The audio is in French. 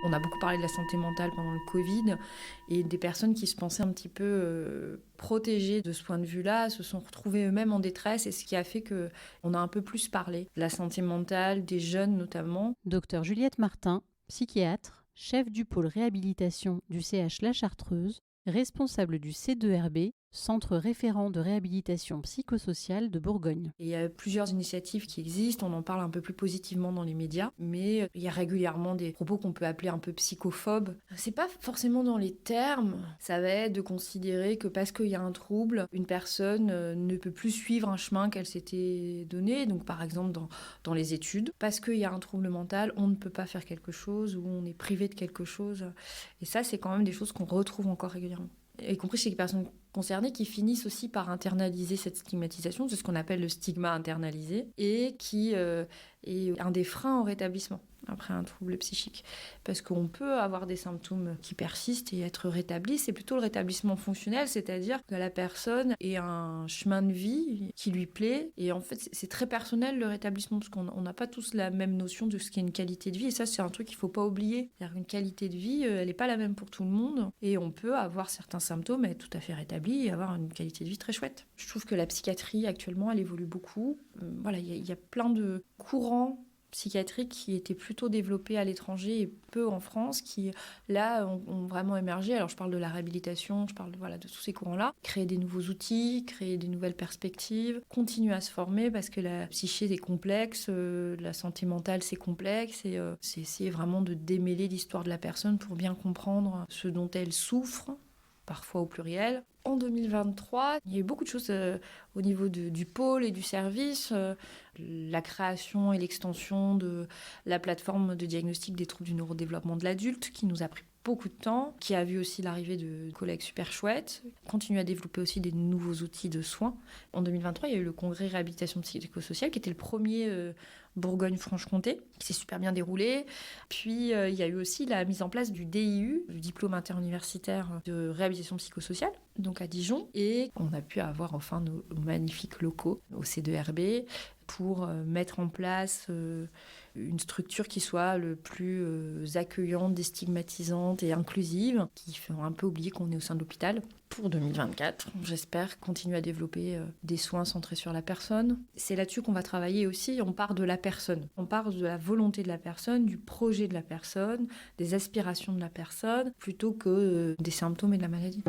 On a beaucoup parlé de la santé mentale pendant le Covid et des personnes qui se pensaient un petit peu protégées de ce point de vue-là se sont retrouvées eux-mêmes en détresse, et ce qui a fait qu'on a un peu plus parlé de la santé mentale, des jeunes notamment. Docteur Juliette Martin, psychiatre, chef du pôle réhabilitation du CH La Chartreuse, responsable du C2RB, Centre référent de réhabilitation psychosociale de Bourgogne. Et il y a plusieurs initiatives qui existent, on en parle un peu plus positivement dans les médias, mais il y a régulièrement des propos qu'on peut appeler un peu psychophobes. C'est pas forcément dans les termes, ça va être de considérer que parce qu'il y a un trouble, une personne ne peut plus suivre un chemin qu'elle s'était donné, donc par exemple dans les études. Parce qu'il y a un trouble mental, on ne peut pas faire quelque chose ou on est privé de quelque chose. Et ça, c'est quand même des choses qu'on retrouve encore régulièrement. Y compris chez les personnes concernées qui finissent aussi par internaliser cette stigmatisation, c'est ce qu'on appelle le stigma internalisé, et qui est un des freins au rétablissement après un trouble psychique. Parce qu'on peut avoir des symptômes qui persistent et être rétablis, c'est plutôt le rétablissement fonctionnel, c'est-à-dire que la personne ait un chemin de vie qui lui plaît, et en fait c'est très personnel le rétablissement, parce qu'on n'a pas tous la même notion de ce qu'est une qualité de vie, et ça c'est un truc qu'il ne faut pas oublier. C'est-à-dire qu'une qualité de vie, elle n'est pas la même pour tout le monde, et on peut avoir certains symptômes, être tout à fait rétabli et avoir une qualité de vie très chouette. Je trouve que la psychiatrie actuellement elle évolue beaucoup. Voilà, il y a plein de courants psychiatriques qui étaient plutôt développés à l'étranger et peu en France, qui là ont vraiment émergé. Alors je parle de la réhabilitation, je parle de tous ces courants-là. Créer des nouveaux outils, créer des nouvelles perspectives, continuer à se former, parce que la psyché est complexe, la santé mentale c'est complexe, et c'est essayer vraiment de démêler l'histoire de la personne pour bien comprendre ce dont elle souffre, parfois au pluriel. En 2023, il y a eu beaucoup de choses au niveau du pôle et du service. La création et l'extension de la plateforme de diagnostic des troubles du neurodéveloppement de l'adulte, qui nous a pris beaucoup de temps, qui a vu aussi l'arrivée de collègues super chouettes, continue à développer aussi des nouveaux outils de soins. En 2023, il y a eu le congrès réhabilitation psychosociale, qui était le premier Bourgogne-Franche-Comté, qui s'est super bien déroulé. Puis il y a eu aussi la mise en place du DIU, du diplôme interuniversitaire de réhabilitation psychosociale, donc à Dijon, et on a pu avoir enfin nos magnifiques locaux au C2RB pour mettre en place une structure qui soit le plus accueillante, déstigmatisante et inclusive, qui fait un peu oublier qu'on est au sein de l'hôpital. Pour 2024, j'espère continuer à développer des soins centrés sur la personne. C'est là-dessus qu'on va travailler aussi. On part de la personne. On part de la volonté de la personne, du projet de la personne, des aspirations de la personne, plutôt que des symptômes et de la maladie.